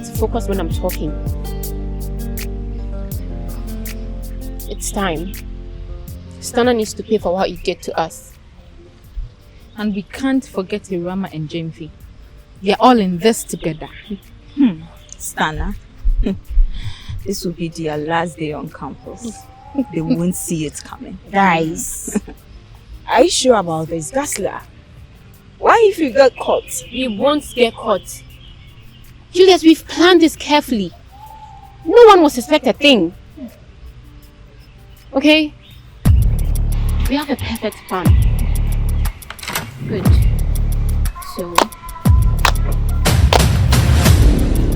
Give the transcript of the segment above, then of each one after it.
to focus when I'm talking. It's time. Stana needs to pay for what he did to us. And we can't forget Irama and Jamfi. They're all in this together. Stana, this will be their last day on campus. They won't see it coming. Guys, are you sure about this, Gasla? Why if you get caught? We won't get caught. Julius, we've planned this carefully. No one will suspect a thing. Okay? We have a perfect plan. Good. So...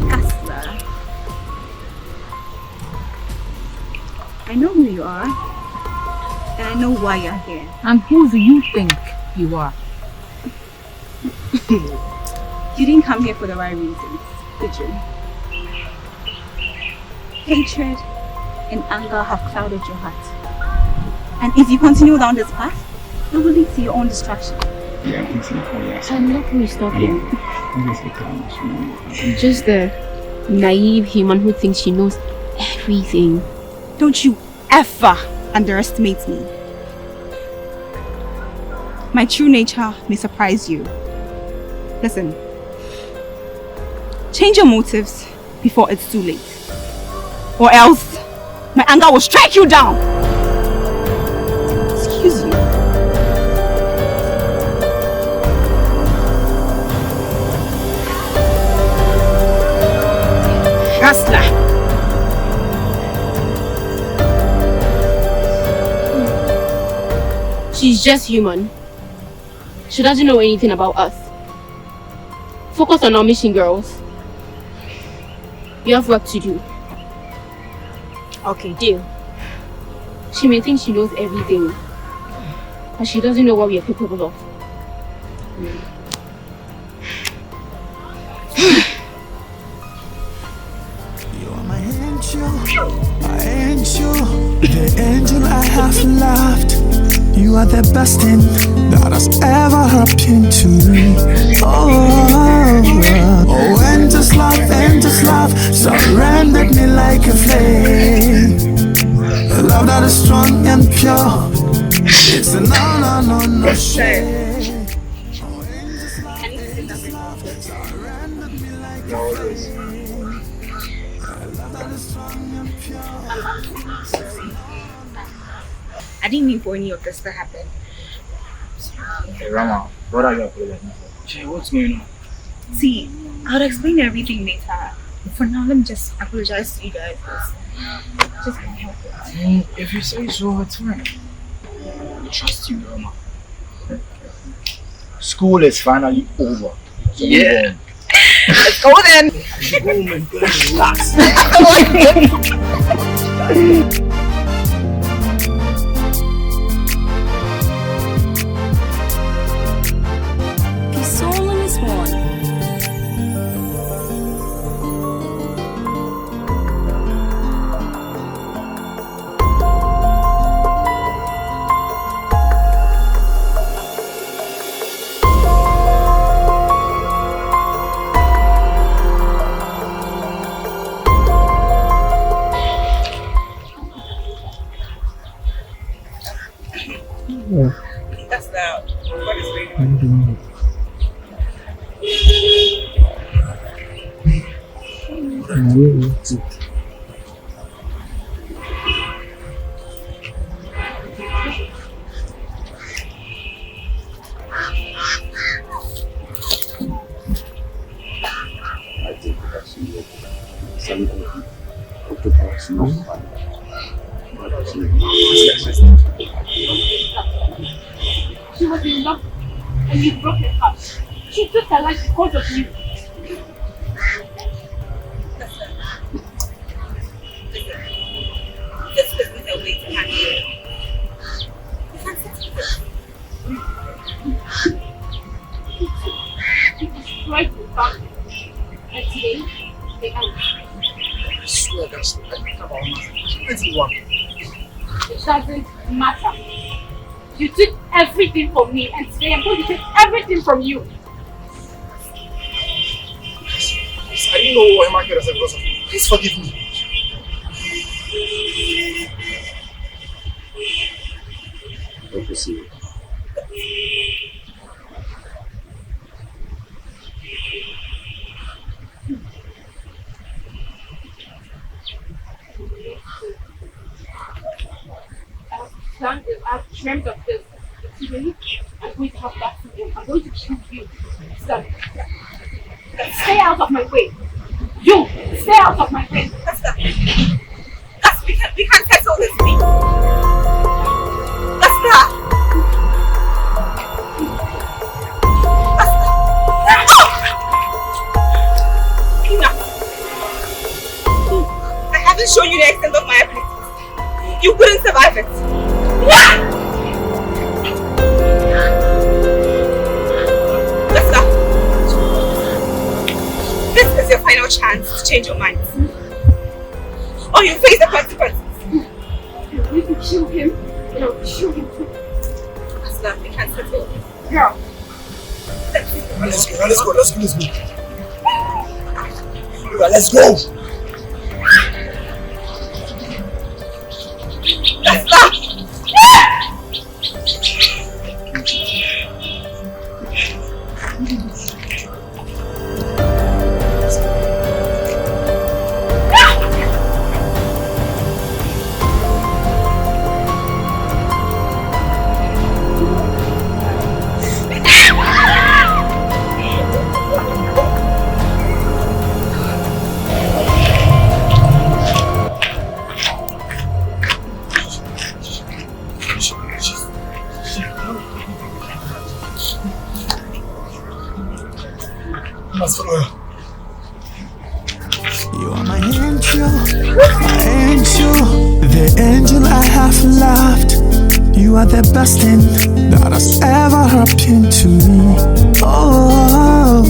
Gasla, I know who you are. And I know why you're here. And who do you think you are? You didn't come here for the right reasons, did you? Hatred and anger have clouded your heart. And if you continue down this path, it will lead to your own destruction. I'm not who is talking. I'm just the naive human who thinks she knows everything. Don't you ever underestimate me. My true nature may surprise you. Listen, change your motives before it's too late. Or else, my anger will strike you down. Excuse you. Gasla! She's just human. She doesn't know anything about us. Focus on our mission, girls. You have work to do. Okay, deal. She may think she knows everything, but she doesn't know what we are capable of. You are my angel, the angel I have loved. You are the best thing that has ever happened to me. Oh, angels love, surrendered me like a flame. A love that is strong and pure. It's a no shame. Oh, angels love, surrendered me like a flame. A love that is strong and pure. I didn't mean for any of this to happen. Hey Rama, what are you apologizing for? Jay, what's going on? See, I'll explain everything later. But for now, let me just apologize to you guys. Just can't help it. If you say so, it's fine. I trust you, Rama. School is finally over. So yeah. Let's go then! Go and relax. His soul on his horn. That's loud. What is going on? She was in love and you broke her heart. She took her life because of you. This isn't a way to handle it. You can't sit with it. You destroyed the family. And today, they are I swear, guys, I think about everyone. It doesn't matter. You took everything from me, and today I'm going to take everything from you. I I didn't know what Emma cared as a because of you. Please forgive me. Hope to see you. I've dreamt of this. Today, I'm going to have that food. I'm going to kill you. Stay out of my way. You, stay out of my way. We can't settle this thing. That's I haven't shown you the extent of my abilities. You couldn't survive it. This is your final chance to change your mind. Or you face the consequences. You can kill him, and I'll kill him too. Asla, we can't settle. Girl. Let's go. Let's go. You are my angel, the angel I have loved. You are the best thing that has ever happened to me. Oh,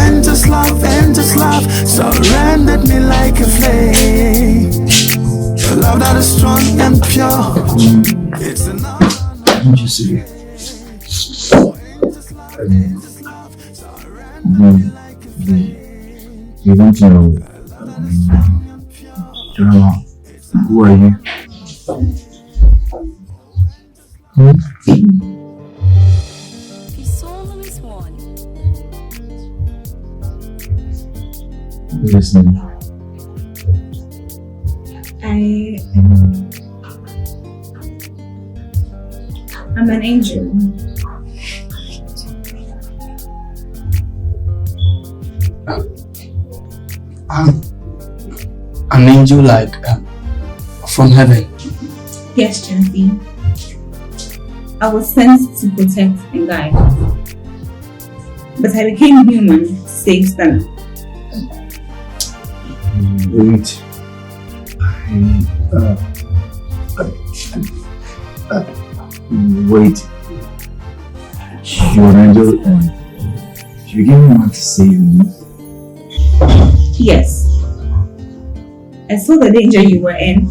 angels love, surrendered me like a flame. A love that is strong and pure. It's enough. Don't you see? You want to know, Drama, who are you? Listen. I'm an angel. An angel like from heaven. Yes, Jancy. I was sent to protect and guide. But I became human to save Stella. Wait. Wait. You're an angel and you gave me one to save me. Yes. I saw the danger you were in,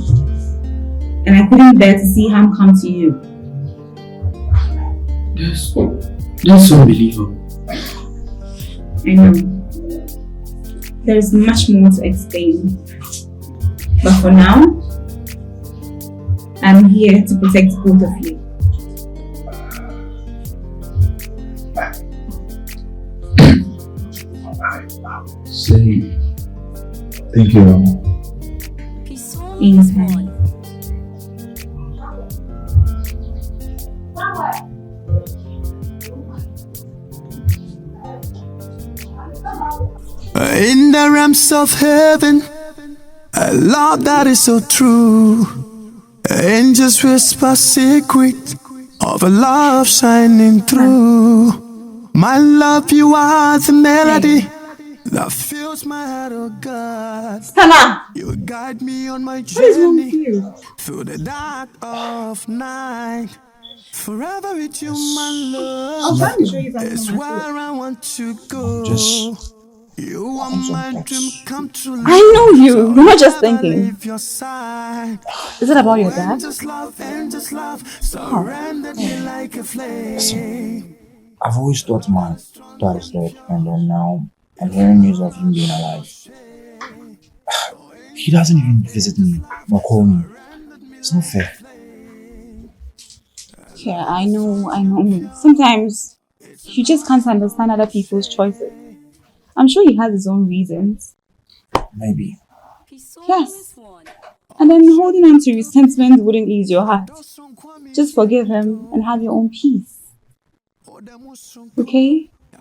and I couldn't bear to see harm come to you. That's unbelievable. I know. There is much more to explain. But for now, I'm here to protect both of you. Say thank you, Mama. Anytime. In the realms of heaven, a love that is so true. Angels whisper secret of a love shining through. My love, you are the melody that fills my heart, oh God. Stella! You guide me on my What is wrong with journey you? through the dark of night. Forever with you, my love. I'm trying to show you something. It's where I want to go. You are my dream come true. I know you. You're not just thinking. Leave your side. Is it about your dad? Just love, surrender me like a flame. I've always thought my dad is dead, and then now and hearing news of him being alive. He doesn't even visit me or call me. It's not fair. Yeah, I know. Sometimes you just can't understand other people's choices. I'm sure he has his own reasons. Maybe. Yes. And then holding on to resentment wouldn't ease your heart. Just forgive him and have your own peace. Okay? I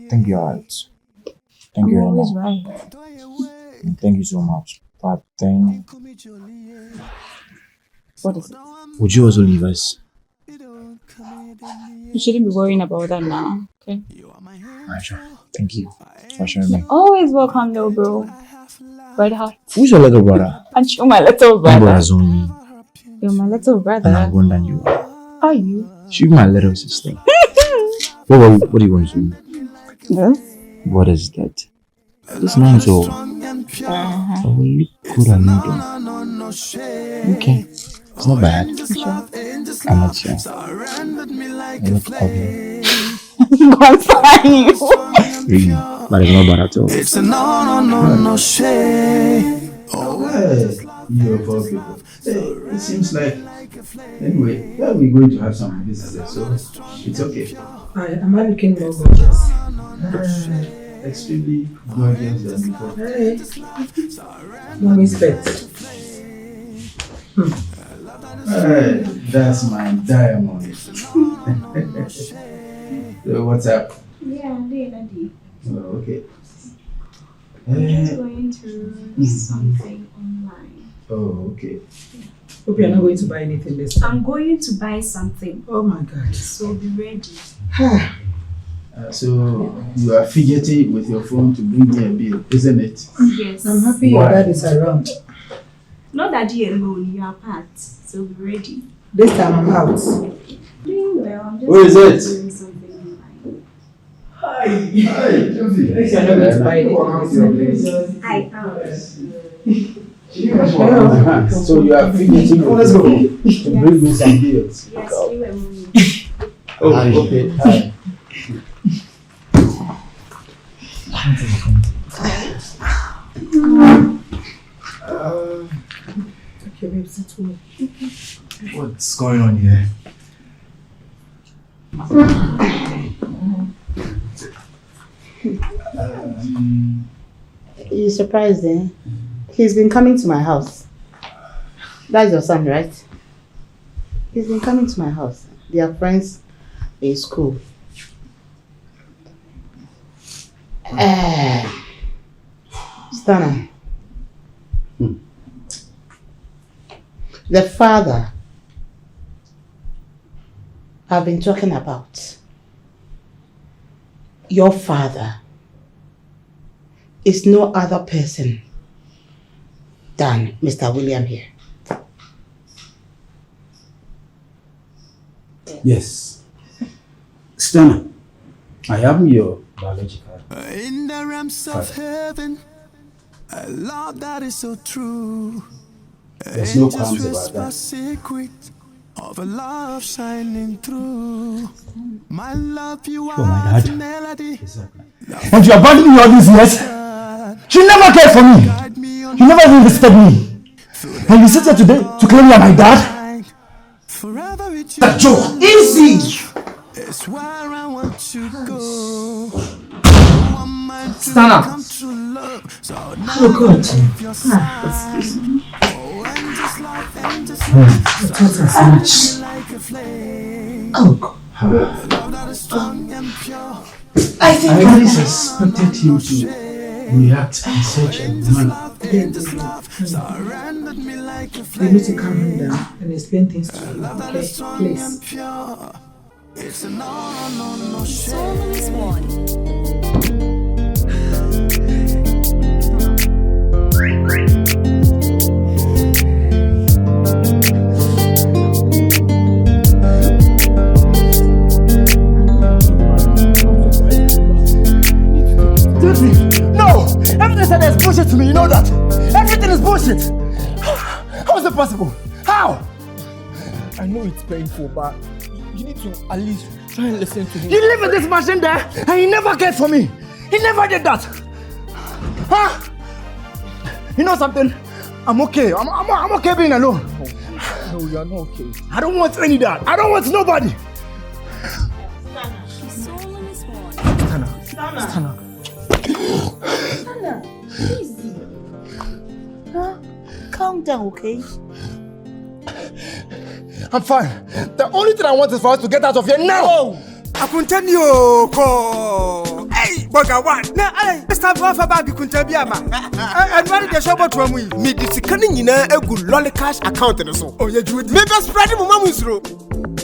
think you're right. Thank you, I'm always Emma. right. And thank you so much. But then, What is it? would you also leave us? You shouldn't be worrying about that now, okay? Alright, sure. Thank you for sharing me. Always welcome, little bro. Red heart. Who's your little brother? And you're my little My brother. brother's only, You're my little and I'm brother. older than you are. Are you? She's my little sister. What do you want to do? Yes. What is that? This man so. Oh, you could have made it. Okay. It's not bad. I'm not sure. I look ugly. God find you. Really. But it's not bad at all. It's a no shame. You're poor people. Hey, it seems like. Anyway, well, we're going to have some visitors, so it's okay. Am I looking more gorgeous? Extremely gorgeous than before. Hey, no respect. Hey, that's my diamond. So what's up? Yeah, Daddy. Oh, okay. I'm just going through something online. Oh, okay. Hope you're not going to buy anything this time. I'm going to buy something. Oh my God. So be ready. So you are fidgeting with your phone to bring me a bill, isn't it? Yes. I'm happy your dad is around. Not Daddy alone, you are part. So be ready. This time I'm out. Doing well. I'm just Who is it? doing something online. Hi, Josie. You're not going to buy anything. I am. So you are fidgeting with your phone to bring me some bills. Yes, you and mommy. Oh, okay. Hi. Okay, babe, sit with me. What's going on here? You're surprised, eh? He's been coming to my house. That's your son, right? He's been coming to my house. They are friends in school. Stana. The father I've been talking about, your father, is no other person than Mr. William here. Yes. Stana, I am your biological. In the realms of heaven, a love that is so true. There's no qualms about that. Secret of a love shining through. My love, you Oh, my are dad. the melody. And you abandoned me all these years? She never cared for me. He never even visited me. And you sit here today to claim you're my dad? Forever with you. That joke. Easy. It's where I want to go. Stand up. Oh God. Oh God. I really suspected him to react in such a manner. You need to calm him down and explain things to him, okay? Please. It's a no Solomon's one. No! Everything said is bullshit to me, you know that? Everything is bullshit! How is it possible? How? I know it's painful, but You need to at least try and listen to me. You live with this machine there and he never cared for me. He never did that. Huh? You know something? I'm okay. I'm okay being alone. No, you're not okay. I don't want any of that. I don't want nobody. Stana. Easy. Huh? Calm down, okay? I'm fine. The only thing I want is for us to get out of here now. Oh. I continue. Hey, Boga one. Now, hey, Mr. Buffer Baby Kuntabiama. And what is the shop from me? Me, this canning in a good lolly cash account and so. Oh, you do it. Maybe spread him mamus through.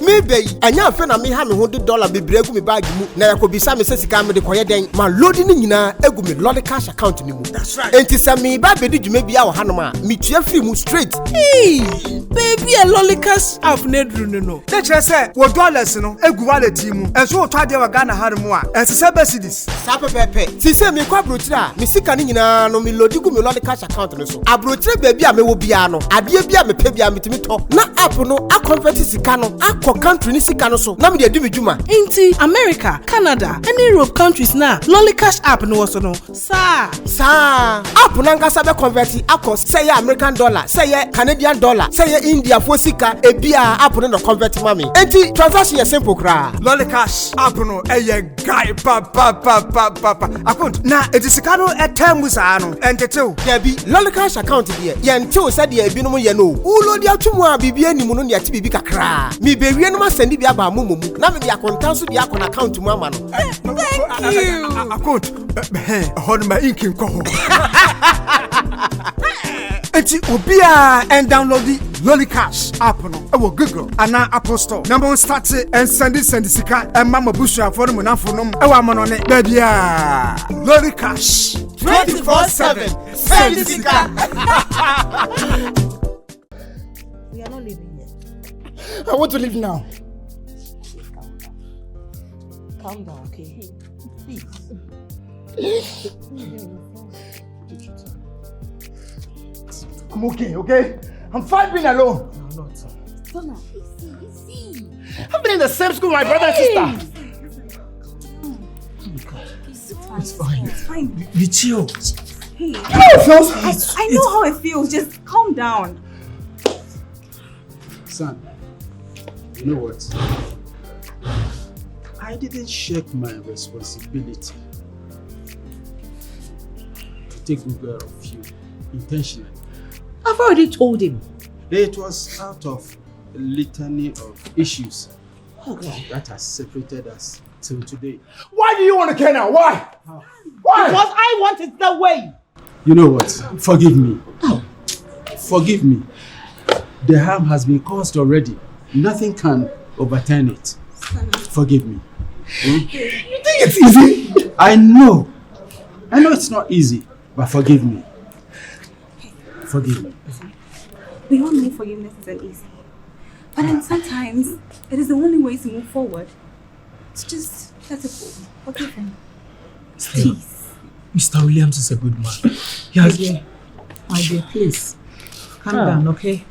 Maybe and your friend and me have $100 be break me bag. Now I could be some necessity come the quiet day. My loading in a good lolly cash account. That's right. And to send me baby, did you maybe our Hanama? Me cheerfully move straight. Hey, baby, a lolly cash of Nedruno. That's I said, what dollars, no, a good team. And so try to Ghana had more. And to say Bessidis. Sapa Pepe. She said me quabrutra. Me sick and no me lodigo me lolly cash account. So I brought baby, I may will be ano. I be a baby, I meet me talk. Not up no, I convert to Sicano. I country ni sika so na me dey do me juma inti America, Canada and Europe countries na lolly cash app no so no sa app na ngasa be convert akọ say American dollar, say Canadian dollar, say India for sika e bia app no convert mami inti transaction is simple kra lolly cash app no guy pa account na e sika no e time sa no entetew there be lolly cash account there ye ntew say there bi no ye no ulo dia tumu a bibia ni mu no ne ati bibi kakra mi be no ma send bi aba mumu na me dia kontan so dia akona account mu ama no thank you account hold my ink ko ho enti obia and download the lolly cash app no e wo Google ana Apple Store number start and send sika and mama busha for no na for no e wa mo no ne ba bia lolly cash 24/7 send sika. We are not leaving yet. I want to leave now. Calm down, okay? Please. I'm okay? I'm fine being alone. No, not. Stana, easy. I've been in the same school with my brother and sister. It's fine. It's fine. Be chill. Hey, I know how it feels. Just calm down. Son, you know what? I didn't shirk my responsibility to take good care of you intentionally. I've already told him. It was out of a litany of issues that has separated us till today. Why do you want to care now? Why? Why? Because I want it that way. You know what? Forgive me. Forgive me. The harm has been caused already. Nothing can overturn it. Forgive me. You think it's easy? I know it's not easy, but forgive me. Forgive me. We all know forgiveness isn't easy. But then sometimes it is the only way to move forward. It's just let it go. Forgive him. Please. Mr. Williams is a good man. My dear, please. Calm down, okay?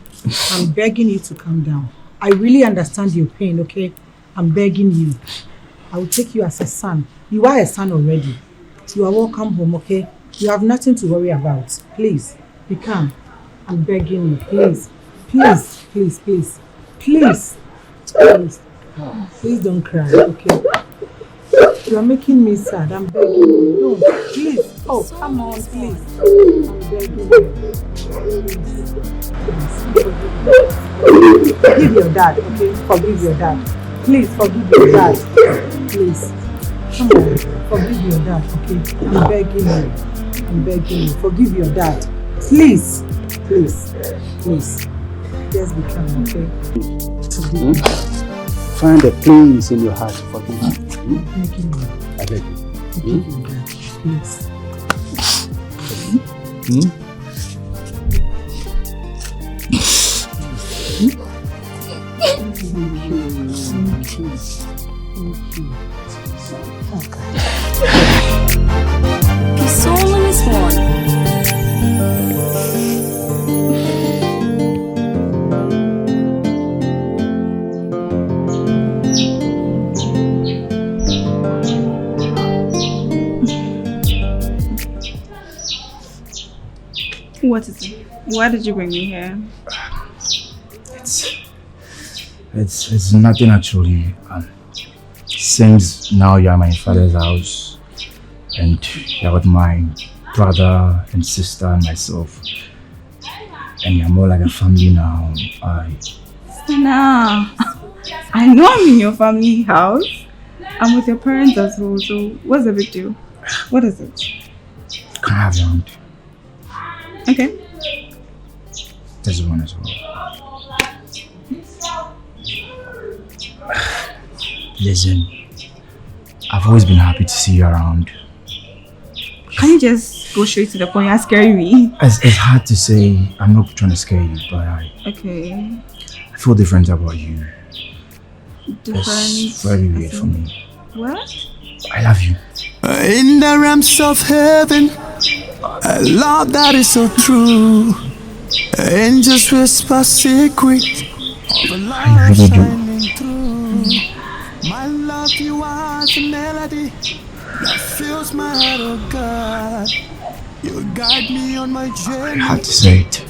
I'm begging you to calm down. I really understand your pain, okay? I'm begging you. I will take you as a son. You are a son already. You are welcome home, okay? You have nothing to worry about. Please, be calm. I'm begging you, please. Please, please, please. Please. Please. Please don't cry, okay? You are making me sad. I'm begging you. Don't. Please. Oh, come on, please. I'm begging you. Please. Forgive your dad, okay? Forgive your dad. Please forgive your dad. Please. Come on. Forgive your dad, okay? I'm begging you. I'm begging you. Forgive your dad. Please. Please. Please. Just be calm, okay? Find a place in your heart to forgive me. I'm begging you. I beg you. Forgive your dad. Please. His soul in his horn. What is it? Why did you bring me here? It's nothing actually. Since now you're at my father's house and you're with my brother and sister and myself, and you're more like a family now, Nah, I know I'm in your family house. I'm with your parents as well, so what's the big deal? What is it? Can I have your hand? Okay. This one as well. Listen, I've always been happy to see you around. Can you just go straight to the point? You're scaring me. It's hard to say. I'm not trying to scare you, but I feel different about you. Different? It's very weird for me. What? I love you. In the realms of heaven, a love that is so true. Angels whisper secret of a love shining through. My love, you are the melody that fills my heart, oh God. You guide me on my journey. I had to say it.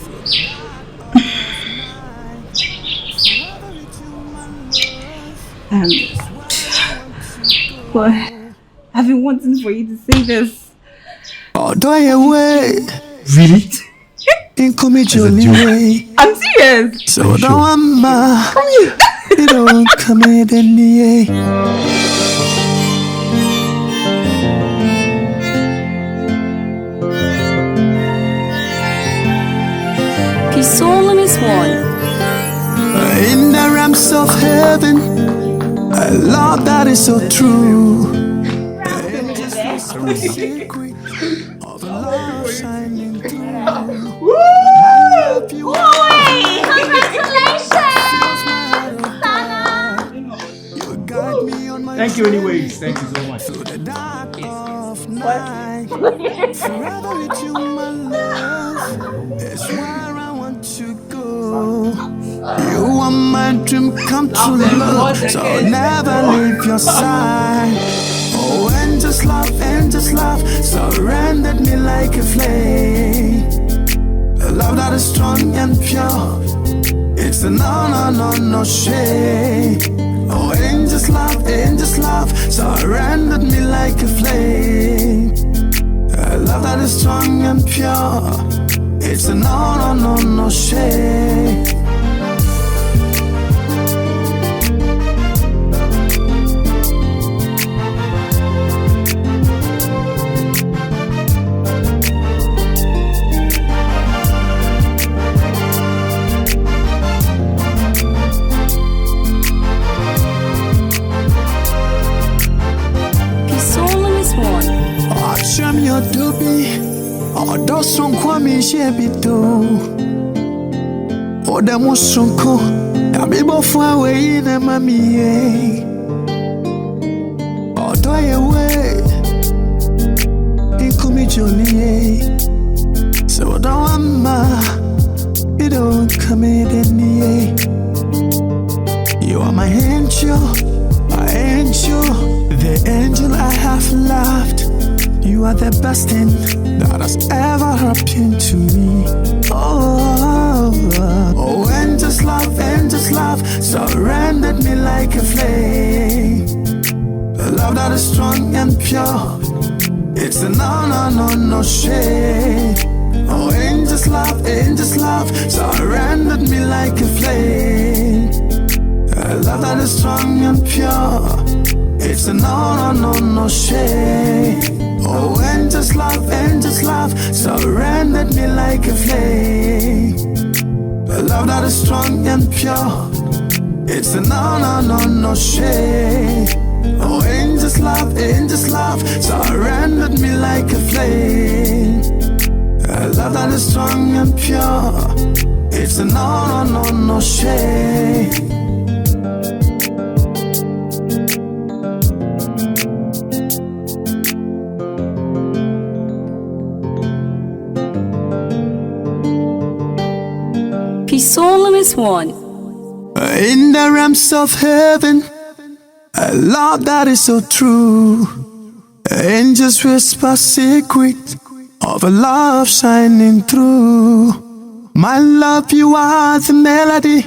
But I've been wanting for you to say this. Oh, do I away? Really? In Jolie way. I'm serious. So don't want come here. You don't come in the Peace only Miss One. In the realms of heaven, a love that is so true. Secret of a love shining through. Thank you anyways. Thank you so much. Forever with you, my love. It's where I want to go. You are my dream come true, love. So I'll never leave your side. Oh, and just love, surrendered me like a flame. A love that is strong and pure. It's a no shame. Oh, angels love, surrendered me like a flame. A love that is strong and pure. It's a no shame. Sham your doobie, or dosun kwami shebito. Or the musunko, Abibo far away in a mammy. Or die away, in Jolie. So don't you don't come in any. You are my angel, the angel I have loved. You are the best thing that has ever happened to me. Oh, angels love, surrendered me like a flame. A love that is strong and pure. It's a no shame. Oh, angels love, surrendered me like a flame. A love that is strong and pure. It's a no shame. Oh, angels love, surrendered me like a flame. A love that is strong and pure. It's a no shame. Oh, angels love, surrendered me like a flame. A love that is strong and pure. It's a no shame. Peace only Miss One. In the realms of heaven, a love that is so true. Angels whisper secret of a love shining through. My love, you are the melody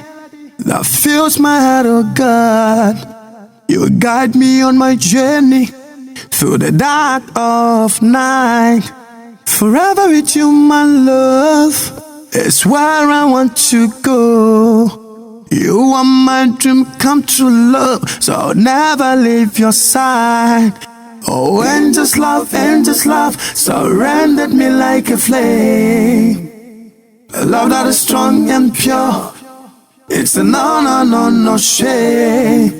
that fills my heart, oh God. You guide me on my journey through the dark of night. Forever with you, my love, is where I want to go. You are my dream come true, love, so I'll never leave your side. Oh, angels love, surrendered me like a flame. A love that is strong and pure, it's a no shame.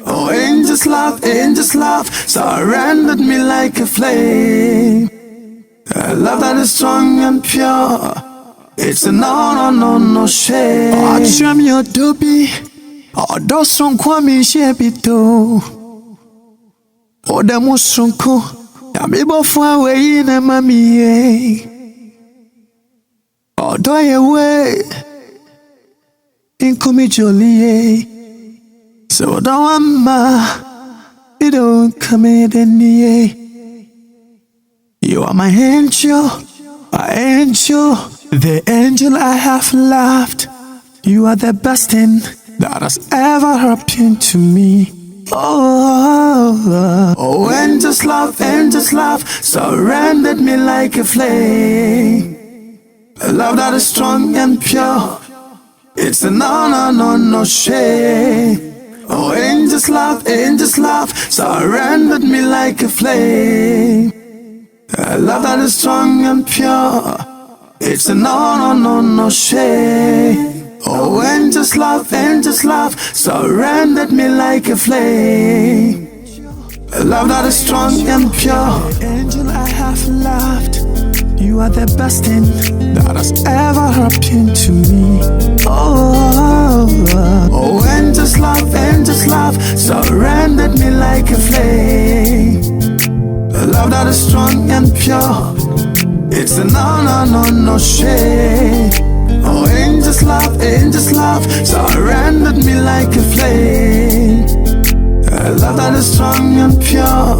Oh, angels love, surrendered me like a flame. A love that is strong and pure, it's a no shame. Oh, trim your doobie, oh, those son kwami shebito. Oh, the musunko, yamibo fwa we in a mami. Oh, do you way in come jolie. So don't it don't come in the you are my angel, the angel I have loved. You are the best thing that has ever happened to me. Oh, angels love, surrendered me like a flame. A love that is strong and pure, it's a no shame. Oh, angels love, surrendered me like a flame. A love that is strong and pure, it's a no shame. Oh, angels love, surrendered me like a flame. A love that is strong and pure. Angel I have loved, you are the best thing that has ever happened to me. Oh, angels love, surrendered me like a flame. A love that is strong and pure, it's a no shame. Oh, angels love, surrendered me like a flame. A love that is strong and pure,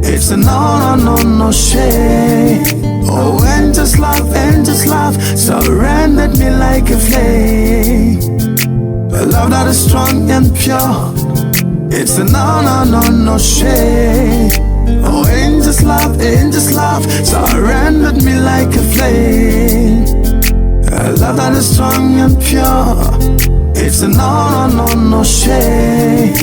it's a no shame. Oh, angels love, surrendered me like a flame. A love that is strong and pure, it's a no shame. Oh, angels love, surrendered me like a flame. A love that is strong and pure, it's a no shame.